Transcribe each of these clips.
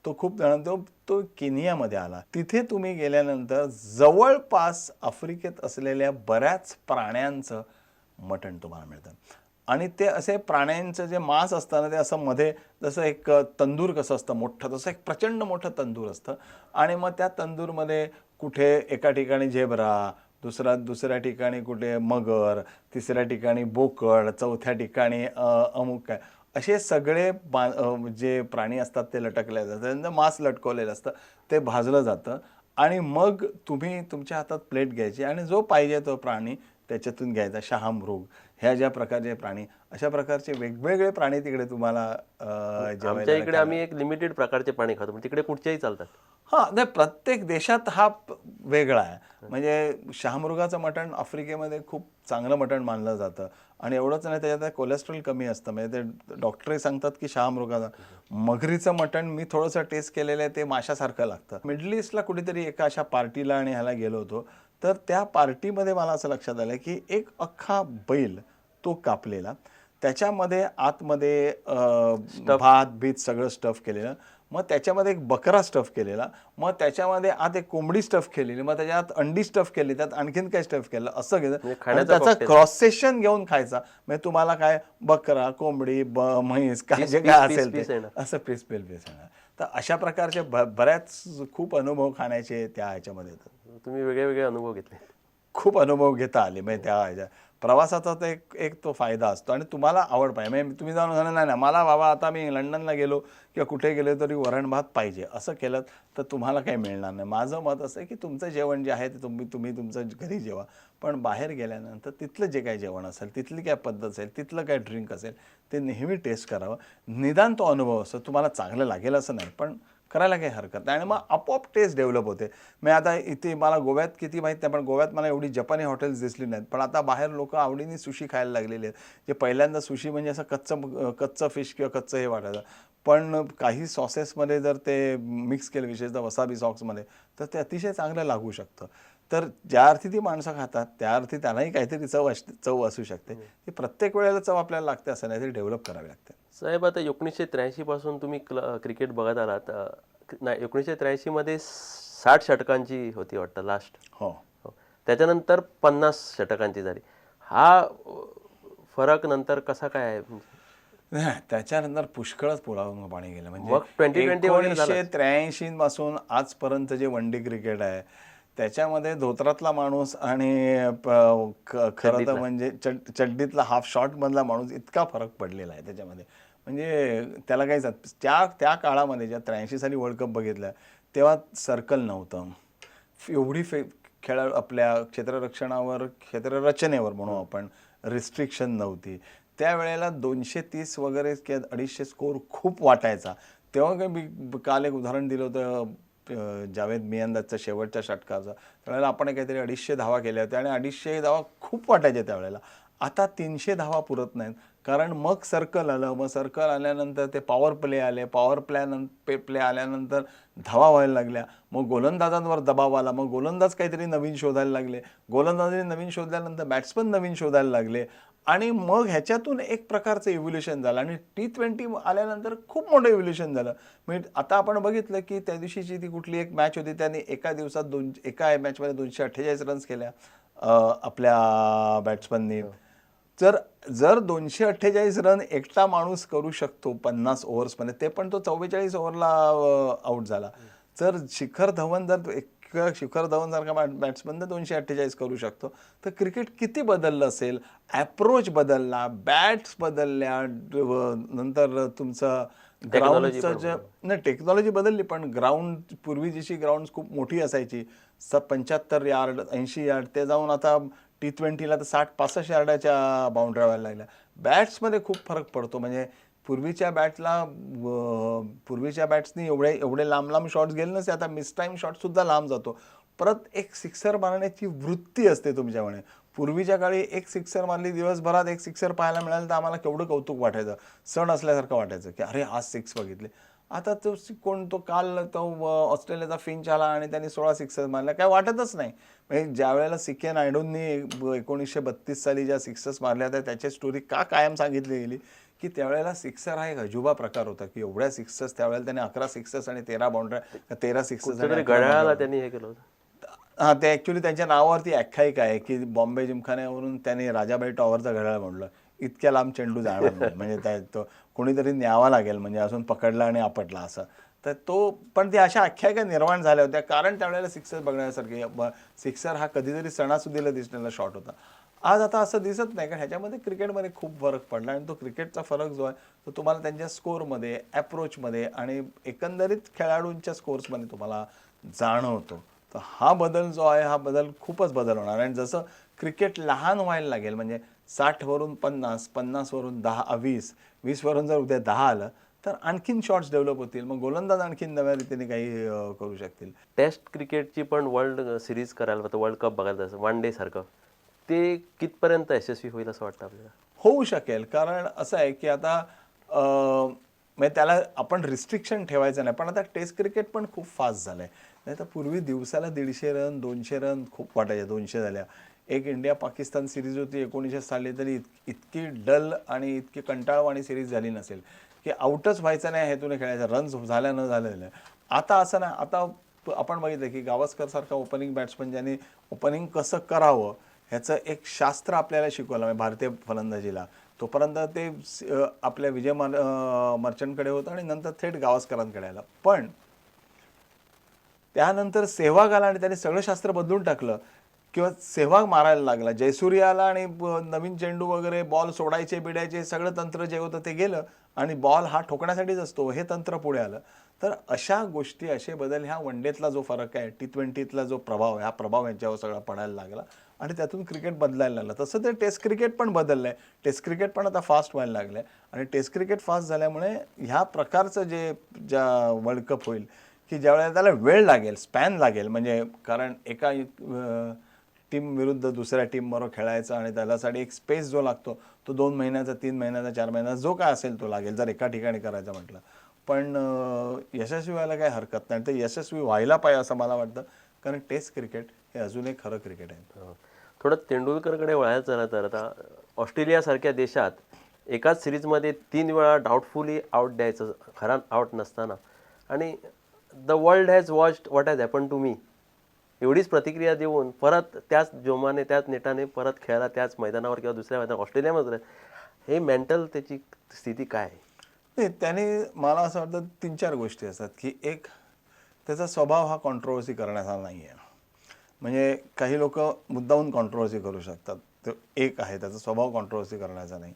तो खूप जण तो केनियामध्ये आला. तिथे तुम्ही गेल्यानंतर जवळपास आफ्रिकेत असलेल्या बऱ्याच प्राण्यांचं मटण तुम्हाला मिळतं आणि ते असे प्राण्यांचं जे मांस असतं ना, ते असं मध्ये जसं एक तंदूर कसं असतं मोठं, तसं एक प्रचंड मोठं तंदूर असतं आणि मग त्या तंदूरमध्ये कुठे एका ठिकाणी झेब्रा, दुसऱ्या ठिकाणी कुठे मगर, तिसऱ्या ठिकाणी बोकड, चौथ्या ठिकाणी अमुक काय, असे सगळे जे प्राणी असतात ते लटकले जातात. त्यांचं मांस लटकवलेलं असतं, ते भाजलं जातं आणि मग तुम्ही तुमच्या हातात प्लेट घ्यायची आणि जो पाहिजे तो प्राणी त्याच्यातून घ्यायचा. शहामृग, ह्या ज्या प्रकारचे प्राणी, अशा प्रकारचे वेगवेगळे प्राणी तिकडे तुम्हाला आमच्या जेवायला इकडे आम्ही एक लिमिटेड प्रकारचे प्राणी खातो, पण तिकडे कुठचेही चालतात. हां, नाही प्रत्येक देशात हा वेगळा आहे. म्हणजे शहामृगाचं मटण आफ्रिकेमध्ये खूप चांगलं मटण मानलं जातं आणि एवढंच नाही, त्याच्यात कोलेस्ट्रॉल कमी असतं. म्हणजे ते डॉक्टरही सांगतात की शहामृगाचं. मगरीचं मटण मी थोडंसं टेस्ट केलेलं आहे, ते माशासारखं लागतं. मिडल ईस्टला कुठेतरी एका अशा पार्टीला आणि ह्याला गेलो होतो, तर त्या पार्टीमध्ये मला असं लक्षात आलं की एक अख्खा बैल तो कापलेला, त्याच्यामध्ये आतमध्ये भात-बीत सगळं स्टफ केलेलं, मग त्याच्यामध्ये एक बकरा स्टफ केलेला, मग त्याच्यामध्ये आत एक कोंबडी स्टफ केलेली, मग त्याच्यात अंडी स्टफ केली, त्यात आणखीन काय स्टफ केलं, असं केलं आणि खाण्याचं त्याचा cocktail. क्रॉस सेक्शन घेऊन खायचा. म्हणजे तुम्हाला काय बकरा, कोंबडी, म्हैस काय जे काय असेल ते असं पीस येणार. तर अशा प्रकारचे बऱ्याच खूप अनुभव खाण्याचे त्या ह्याच्यामध्ये येतात. तुम्ही वेगळे वेगळे अनुभव घेतले. खूप अनुभव घेता आले म्हणजे त्या ह्याच्या प्रवासाचा तर एक एक तो फायदा असतो आणि तुम्हाला आवड पाहिजे. म्हणजे तुम्ही जाऊन म्हणा, नाही मला बाबा आता मी लंडनला गेलो किंवा कुठे गेलो तरी वरण भात पाहिजे असं केलं तर तुम्हाला काही मिळणार नाही. माझं मत असं आहे की तुमचं जेवण जे आहे ते तुम्ही तुमचं घरी जेवा, पण बाहेर गेल्यानंतर तिथलं जे काही जेवण असेल, तिथली काय पद्धत असेल, तिथलं काय ड्रिंक असेल, ते नेहमी टेस्ट करावं. निदान तो अनुभव असतो. तुम्हाला चांगलं लागेल असं नाही, पण करायला काही हरकत नाही आणि मग आपोआप टेस्ट डेव्हलप होते. मी आता इथे मला गोव्यात किती माहीत नाही, पण गोव्यात मला एवढी जपानी हॉटेल्स दिसली नाहीत, पण आता बाहेर लोक आवडीने सुशी खायला लागलेले आहेत. जे पहिल्यांदा सुशी म्हणजे असं कच्चं फिश किंवा कच्चं हे वाटायचं, पण काही सॉसेसमध्ये जर ते मिक्स केलं, विशेषतः वसाबी सॉसमध्ये, तर ते अतिशय चांगलं लागू शकतं. तर ज्या अर्थी ती माणसं खातात त्या अर्थी त्यांनाही काहीतरी चव असू शकते. ती प्रत्येक वेळेला चव आपल्याला लागते असं नाही, ती डेव्हलप करावी लागते. साहेब, आता 1983 पासून तुम्ही क्रिकेट बघत आलात. नाही, 1983 मध्ये 60 षटकांची होती वाटतं लास्ट. हो, त्याच्यानंतर 50 षटकांची झाली. हा फरक नंतर कसा काय आहे? नाही, त्याच्यानंतर पुष्कळच पुलावरून पाणी गेलं. म्हणजे मग 2020 वगैरे झालं. 1983 पासून आजपर्यंत जे वन डे क्रिकेट आहे त्याच्यामध्ये धोत्रातला माणूस आणि खरं तर म्हणजे चड्डीतला हाफ शॉर्ट मधला माणूस इतका फरक पडलेला आहे त्याच्यामध्ये. म्हणजे त्याला काही त्या काळामध्ये ज्या 83 साली वर्ल्ड कप बघितला तेव्हा सर्कल नव्हतं, एवढी खेळ आपल्या क्षेत्ररक्षणावर, क्षेत्ररचनेवर म्हणू आपण, रिस्ट्रिक्शन नव्हती. त्यावेळेला 230 वगैरे किंवा 250 स्कोर खूप वाटायचा. तेव्हा काही मी काल एक उदाहरण दिलं होतं जावेद मियांदाजच्या शेवटच्या षटकाचं. त्यावेळेला आपण काहीतरी 250 धावा केल्या होत्या आणि 250 धावा खूप वाटायच्या त्यावेळेला. आता 300 धावा पुरत नाहीत, कारण मग सर्कल आलं. मग सर्कल आल्यानंतर ते पॉवर प्ले आले, पॉवर प्ले आल्यानंतर धावा व्हायला लागल्या. मग गोलंदाजांवर दबाव आला, मग गोलंदाज काहीतरी नवीन शोधायला लागले, गोलंदाजांनी नवीन शोधल्यानंतर बॅट्समन नवीन शोधायला लागले आणि मग ह्याच्यातून एक प्रकारचं इव्होल्युशन झालं आणि T20 आल्यानंतर खूप मोठं इव्होल्युशन झालं. म्हणजे आता आपण बघितलं की त्या दिवशीची ती कुठली एक मॅच होती, त्यांनी एका दिवसात एका मॅचमध्ये 248 रन्स केल्या आपल्या बॅट्समननी. जर 248 रन एकटा माणूस करू शकतो 50 ओव्हर्समध्ये, ते पण तो 44 ओव्हरला आउट झाला. जर शिखर धवन सारखा बॅट्समन 248 करू शकतो, तर क्रिकेट किती बदललं असेल. ॲप्रोच बदलला, बॅट्स बदलल्या, नंतर तुमचं ग्राउंडचं जे नाही, टेक्नॉलॉजी बदलली, पण ग्राउंड पूर्वी जशी ग्राउंड खूप मोठी असायची, 75 यार्ड 80 यार्ड, ते जाऊन आता T20ला तर 60-65 यार्डाच्या बाउंड्री व्हायला लागल्या. बॅट्समध्ये खूप फरक पडतो. म्हणजे पूर्वीच्या बॅट्सनी एवढे लांब शॉट्स गेले नसते. आता मिस टाईम शॉटसुद्धा लांब जातो. परत एक सिक्सर मारण्याची वृत्ती असते तुमच्याकडे. पूर्वीच्या काळी एक सिक्सर मारली, दिवसभरात एक सिक्सर पाहायला मिळालं तर आम्हाला केवढं कौतुक वाटायचं, सण असल्यासारखं वाटायचं की अरे आज 6 बघितले. आता तो काल ऑस्ट्रेलियाचा फिंच आला आणि त्यांनी 16 सिक्सर मारल्या, काय वाटतच नाही. म्हणजे ज्या वेळेला सीके नायडूंनी 1932 साली ज्या सिक्सर्स मारल्या होत्या त्याची स्टोरी का कायम सांगितली गेली की त्यावेळेला सिक्सर हा एक अजुबा प्रकार होता, की एवढ्या सिक्सर्स त्यावेळेला त्याने 11 सिक्सर्स आणि 13 बाउंड्री, 13 सिक्सर्स आणि कुठच्यातरी 11 घड्याळाला boundary. त्यांनी हे केलं होतं. हा, ते ऍक्च्युली त्यांच्या नावावरती आख्यायिका आहे की बॉम्बे जिमखान्यावरून त्यांनी राजाबाई टॉवरचा घड्याळ म्हणलं, इतक्या लांब चेंडू जाणार नाही, म्हणजे तो कोणीतरी न्यावा लागेल, म्हणजे अजून पकडला आणि आपटला असं. तर तो पण ते अशा आख्यायिका निर्माण झाल्या होत्या, कारण त्यावेळेला सिक्सर बघण्यासारखे, सिक्सर हा कधीतरी सणासुदीला दिसलेला शॉट होता. आज आता असं दिसत नाही, कारण ह्याच्यामध्ये क्रिकेटमध्ये खूप फरक पडला, आणि तो क्रिकेटचा फरक जो आहे तो तुम्हाला त्यांच्या स्कोअरमध्ये, ॲप्रोचमध्ये आणि एकंदरीत खेळाडूंच्या स्कोर्समध्ये तुम्हाला जाणवतो. तर हा बदल जो आहे, हा बदल खूपच बदल होणार. आणि जसं क्रिकेट लहान व्हायला लागेल, म्हणजे 60 वरून 50, 50 वरून 10, 20, 20 वरून जर उद्या 10 आलं, तर आणखीन शॉट्स डेव्हलप होतील. मग गोलंदाज आणखीन नव्या रीतीने काही करू शकतील. टेस्ट क्रिकेटची पण वर्ल्ड सिरीज करायला होतं, वर्ल्ड कप बघायला जायचं वन डे सारखं, ते कितपर्यंत यशस्वी होईल असं वाटतं आपल्याला? होऊ शकेल, कारण असं आहे की आता म्हणजे त्याला आपण रिस्ट्रिक्शन ठेवायचं नाही. पण आता टेस्ट क्रिकेट पण खूप फास्ट झालं आहे. नाही तर पूर्वी दिवसाला 150 रन, 200 रन खूप वाटायच्या, 200 झाल्या. एक इंडिया पाकिस्तान सिरीज होती 1900 साली, तरी इतकी डल आणि इतकी कंटाळवाणी सिरीज झाली नसेल, की आउटच व्हायचं नाही हेतूने खेळायचा, रन्स झाल्या न झालेल्या. आता असं नाही. आता आपण बघितलं की गावस्कर सारखा ओपनिंग बॅट्समन, ज्यांनी ओपनिंग कसं करावं ह्याचं एक शास्त्र आपल्याला शिकवलं, म्हणजे भारतीय फलंदाजीला. तोपर्यंत ते आपल्या विजय मर्चंटकडे होतं आणि नंतर थेट गावस्करांकडे आलं. पण त्यानंतर सेहवाग आला आणि त्याने सगळं शास्त्र बदलून टाकलं, किंवा सेहवाग मारायला लागला. जयसूर्य आला आणि नवीन चेंडू वगैरे बॉल सोडायचे बिडायचे सगळं तंत्र जे होतं ते गेलं, आणि बॉल हा ठोकण्यासाठीच असतो हे तंत्र पुढे आलं. तर अशा गोष्टी, असे बदल, ह्या वनडेतला जो फरक आहे, T20तला जो प्रभाव, ह्या प्रभाव यांच्यावर सगळा पडायला लागला आणि त्यातून क्रिकेट बदलायला लागलं. तसं ते टेस्ट क्रिकेट पण बदललं आहे. टेस्ट क्रिकेट पण आता फास्ट व्हायला लागलं आहे, आणि टेस्ट क्रिकेट फास्ट झाल्यामुळे ह्या प्रकारचं ज्या वर्ल्ड कप होईल, की ज्यावेळेला त्याला वेळ लागेल, स्पॅन लागेल, म्हणजे कारण एका टीम विरुद्ध दुसऱ्या टीमबरोबर खेळायचं, आणि त्याच्यासाठी एक स्पेस जो लागतो तो 2 महिन्याचा, 3 महिन्याचा, 4 महिन्याचा, जो काय असेल तो लागेल, जर एका ठिकाणी करायचं म्हटलं. पण यशस्वी व्हायला काही हरकत नाही. तर यशस्वी व्हायला पाहिजे असं मला वाटतं, कारण टेस्ट क्रिकेट हे अजून एक खरं क्रिकेट आहे. हो. थोडं तेंडुलकरकडे वळायचं झालं तर, आता ऑस्ट्रेलियासारख्या देशात एकाच सिरीजमध्ये 3 वेळा डाऊटफुली आउट द्यायचं, खरा आउट नसताना, आणि the world has watched what has happen to me, एवढीच प्रतिक्रिया देऊन परत त्याच जोमाने, त्याच नेटाने परत खेळायला, त्याच मैदानावर किंवा दुसऱ्या मैदानावर ऑस्ट्रेलियामध्ये, हे मेंटल त्याची स्थिती काय आहे? नाही, त्याने मला असं वाटतं 3-4 गोष्टी असतात, की एक, त्याचा स्वभाव हा कॉन्ट्रोवर्सी करण्याचा नाही आहे. म्हणजे काही लोक मुद्दामून कॉन्ट्रोवर्सी करू शकतात, तो एक आहे, त्याचा स्वभाव कॉन्ट्रोवर्सी करण्याचा नाही.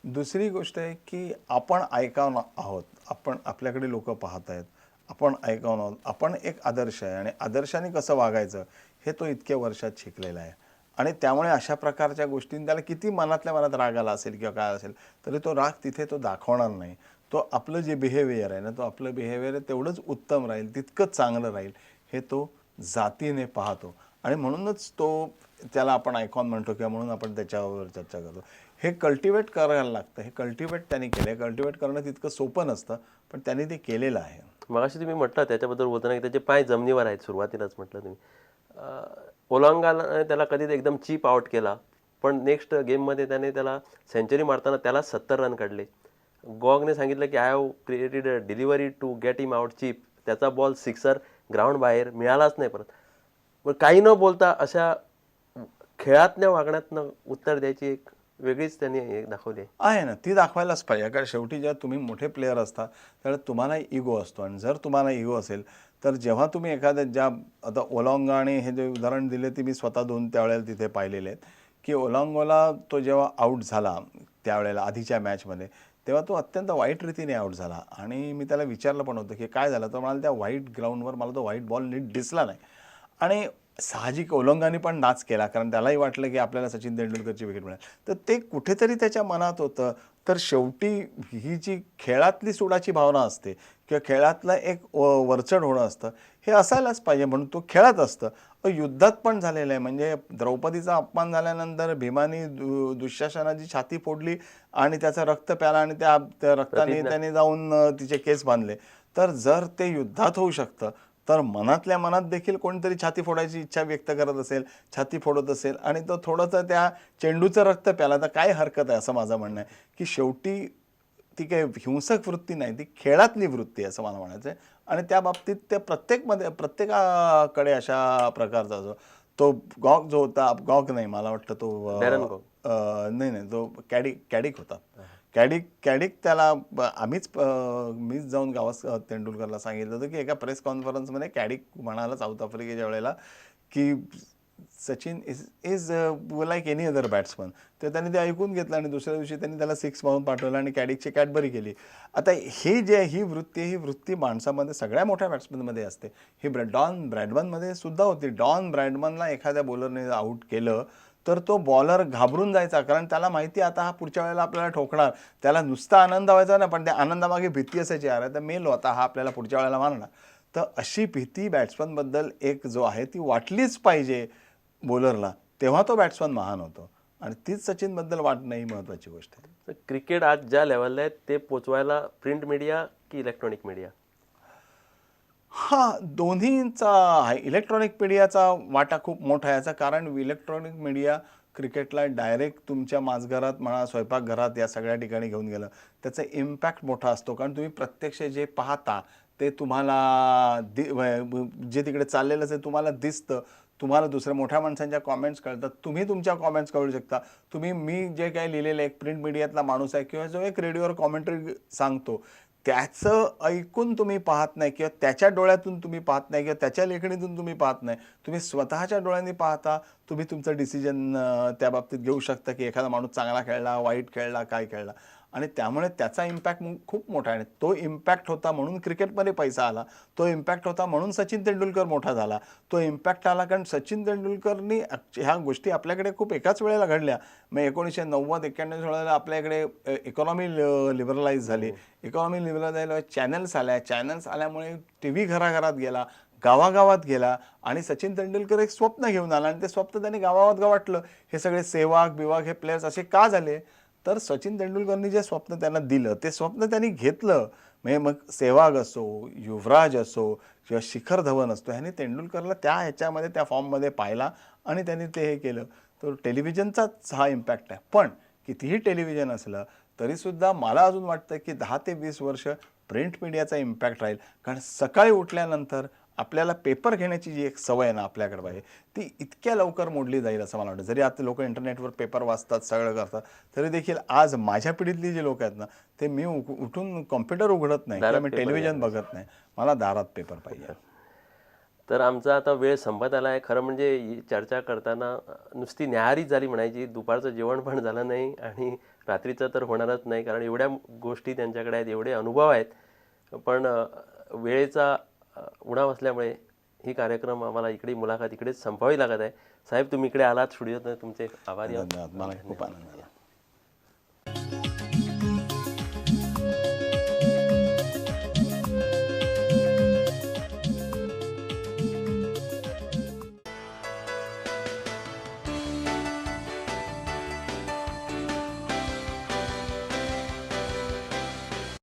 दुसरी गोष्ट आहे की आपण ऐकावून आहोत, आपण, आपल्याकडे लोक पाहत आहेत, आपण ऐकावून आहोत, आपण एक आदर्श आहे, आणि आदर्शाने कसं वागायचं हे तो इतक्या वर्षात शिकलेला आहे. आणि त्यामुळे अशा प्रकारच्या गोष्टींनी त्याला किती मनातल्या मनात राग आला असेल किंवा काय असेल, तरी तो राग तिथे तो दाखवणार नाही. तो आपलं जे बिहेवियर आहे ना, तो आपलं बिहेवियर तेवढंच उत्तम राहील, तितकंच चांगलं राहील, हे तो जातीने पाहतो. आणि म्हणूनच तो, त्याला आपण आयकॉन म्हणतो, किंवा म्हणून आपण त्याच्यावर चर्चा करतो. हे कल्टिवेट करायला लागतं. हे कल्टिवेट त्यांनी केलं आहे. कल्टिवेट करणं तितकं सोपं नसतं, पण त्यांनी ते केलेलं आहे. मगाशी तुम्ही म्हटलं त्याच्याबद्दल बोलताना, की त्याचे पाय जमिनीवर आहेत, सुरुवातीलाच म्हटलं तुम्ही. ओलांगाला त्याला कधी एकदम चीप आउट केला, पण नेक्स्ट गेममध्ये त्याला सेंचुरी मारताना त्याला 70 रन काढले. गॉगने सांगितलं की I have created a delivery to get him out cheap. त्याचा बॉल सिक्सर, ग्राउंड बाहेर, मिळालाच नाही परत. मग काही न बोलता अशा खेळातल्या वागण्यातनं उत्तर द्यायची एक वेगळीच त्यांनी एक दाखवली आहे ना, ती दाखवायलाच पाहिजे. कारण शेवटी जेव्हा तुम्ही मोठे प्लेयर असता, त्यावेळेला तुम्हाला इगो असतो, आणि जर तुम्हाला इगो असेल, तर जेव्हा तुम्ही एखाद्या, ज्या आता ओलांगा आणि हे जे उदाहरण दिले ते मी स्वतः 2 त्यावेळेला तिथे पाहिलेले आहेत, की ओलांगोला तो जेव्हा आऊट झाला त्यावेळेला आधीच्या मॅचमध्ये, तेव्हा तो अत्यंत वाईट रीतीने आऊट झाला. आणि मी त्याला विचारलं पण होतं की काय झालं, तर मला त्या व्हाईट ग्राउंडवर मला तो व्हाईट बॉल नीट दिसला नाही. आणि साहजिक ओलंगाने पण नाच केला, कारण त्यालाही वाटलं की आपल्याला सचिन तेंडुलकरची विकेट मिळेल. तर ते कुठेतरी त्याच्या मनात होतं. तर शेवटी ही जी खेळातली सुडाची भावना असते, किंवा खेळातलं एक वरचढ होणं असतं, हे असायलाच पाहिजे, म्हणून तो खेळत असतं. युद्धात पण झालेलं आहे. म्हणजे द्रौपदीचा अपमान झाल्यानंतर भीमाने दुःशासनाची छाती फोडली, आणि त्याचं रक्त प्याला, आणि त्या रक्ताने त्याने जाऊन तिचे केस बांधले. तर जर ते युद्धात होऊ शकतं, तर मनातल्या मनात देखील कोणीतरी छाती फोडायची इच्छा व्यक्त करत असेल, छाती फोडत असेल, आणि तो थोडंसं त्या चेंडूचं रक्त प्याला, तर काय हरकत आहे, असं माझं म्हणणं आहे. की शेवटी ती काही हिंसक वृत्ती नाही, ती खेळातली वृत्ती आहे असं मला म्हणायचं आहे. आणि त्या बाबतीत ते प्रत्येकाकडे अशा प्रकारचा जो तो गॉग जो होता, गॉग नाही मला वाटतं तो डॅरन गॉग. नाही नाही तो कॅडिक होता. कॅडिक त्याला मीच जाऊन गावस्कर तेंडुलकरला सांगितलं होतं की एका प्रेस कॉन्फरन्समध्ये कॅडिक म्हणाला साऊथ आफ्रिकेच्या वेळेला की Sachin is like any other batsman. तर त्यांनी ते ऐकून घेतलं आणि दुसऱ्या दिवशी त्यांनी त्याला 6 मारून पाठवलं आणि कॅडिकची कॅडबरी केली. आता ही वृत्ती माणसामध्ये सगळ्या मोठ्या बॅट्समनमध्ये असते. ही डॉन ब्रॅडमनमध्ये सुद्धा होती. डॉन ब्रॅडमनला एखाद्या बॉलरने आऊट केलं तर तो बॉलर घाबरून जायचा, कारण त्याला माहिती आता हा पुढच्या वेळेला आपल्याला ठोकणार. त्याला नुसता आनंद व्हायचा ना, पण त्या आनंदामागे भीती असायची, यार आता मेलो, आता हा आपल्याला पुढच्या वेळेला मारणार. तर अशी भीती बॅट्समनबद्दल एक जो आहे ती वाटलीच पाहिजे बॉलरला, तेव्हा तो बॅट्समन महान होतो. आणि तीच सचिनबद्दल वाटणं ही महत्त्वाची गोष्ट आहे. तर क्रिकेट आज ज्या लेवलला आहे ते पोचवायला प्रिंट मीडिया की इलेक्ट्रॉनिक मीडिया? हां, दोन्हींचा आहे. इलेक्ट्रॉनिक मीडियाचा वाटा खूप मोठा आहे याचा, कारण इलेक्ट्रॉनिक मीडिया क्रिकेटला डायरेक्ट तुमच्या माजघरात म्हणा, स्वयंपाकघरात या सगळ्या ठिकाणी घेऊन गेलं. त्याचा इम्पॅक्ट मोठा असतो, कारण तुम्ही प्रत्यक्ष जे पाहता ते तुम्हाला जे तिकडे चाललेलं आहे तुम्हाला दिसतं. तुम्हाला दुसऱ्या मोठ्या माणसांच्या कॉमेंट्स कळतात. तुम्ही तुमच्या कॉमेंट्स कळू शकता. मी जे काही लिहिलेलं एक प्रिंट मीडियातला माणूस आहे किंवा जो एक रेडिओवर कॉमेंट्री सांगतो, त्याचं ऐकून तुम्ही पाहत नाही किंवा त्याच्या डोळ्यातून तुम्ही पाहत नाही किंवा त्याच्या लेखणीतून तुम्ही पाहत नाही. तुम्ही स्वतःच्या डोळ्यांनी पाहता. तुम्ही तुमचं डिसिजन त्या बाबतीत घेऊ शकता की एखादा माणूस चांगला खेळला, वाईट खेळला, काय खेळला. आणि त्यामुळे त्याचा इम्पॅक्ट खूप मोठा आहे. आणि तो इम्पॅक्ट होता म्हणून क्रिकेटमध्ये पैसा आला. तो इम्पॅक्ट होता म्हणून सचिन तेंडुलकर मोठा झाला. तो इम्पॅक्ट आला कारण सचिन तेंडुलकरनी ह्या गोष्टी आपल्याकडे खूप एकाच वेळेला घडल्या. मग 1990-91 वेळेला आपल्याकडे इकॉनॉमी लिबरलाइज झाली. इकॉनॉमी लिबरलाइज झाल्यामुळे चॅनल्स आल्यामुळे TV घराघरात गेला, गावागावात गेला आणि सचिन तेंडुलकर एक स्वप्न घेऊन आला आणि ते स्वप्न त्यांनी गावागावात गावाटलं. हे सगळे सेवाग हे प्लेयर्स असे का झाले? तर सचिन तेंडुलकरनी जे स्वप्न त्यांना दिलं ते स्वप्न त्यांनी घेतलं. म्हणजे मग सेवाग असो, युवराज असो किंवा शिखर धवन असतो, ह्याने तेंडुलकरला ह्याच्यामध्ये त्या फॉर्ममध्ये पाहिला आणि त्यांनी ते हे केलं. तर टेलिव्हिजनचाच हा इम्पॅक्ट आहे. पण कितीही टेलिव्हिजन असलं तरीसुद्धा मला अजून वाटतं की 10 ते 20 वर्ष प्रिंट मीडियाचा इम्पॅक्ट राहील. कारण सकाळी उठल्यानंतर आपल्याला पेपर घेण्याची जी एक सवय आहे ना आपल्याकडे पाहिजे, ती इतक्या लवकर मोडली जाईल असं मला वाटतं. जरी आता लोक इंटरनेटवर पेपर वाचतात, सगळं करतात, तरी देखील आज माझ्या पिढीतली जी लोक आहेत ना, ते मी उठून कॉम्प्युटर उघडत नाही किंवा मी टेलिव्हिजन बघत नाही. मला दारात पेपर पाहिजे. तर आमचा आता वेळ संपत आला आहे. खरं म्हणजे ही चर्चा करताना नुसती न्याहारीच झाली म्हणायची. दुपारचं जेवण पण झालं नाही आणि रात्रीचं तर होणारच नाही, कारण एवढ्या गोष्टी त्यांच्याकडे आहेत, एवढे अनुभव आहेत. पण वेळेचा उणाव असल्यामुळे ही कार्यक्रम आम्हाला मुलाखत इकडेच संपवावी लागत आहे. साहेब, तुम्ही इकडे आलात स्टुडिओत, तुमचे आभारी आहोत. धन्यवाद. मला खूप आनंद झाला.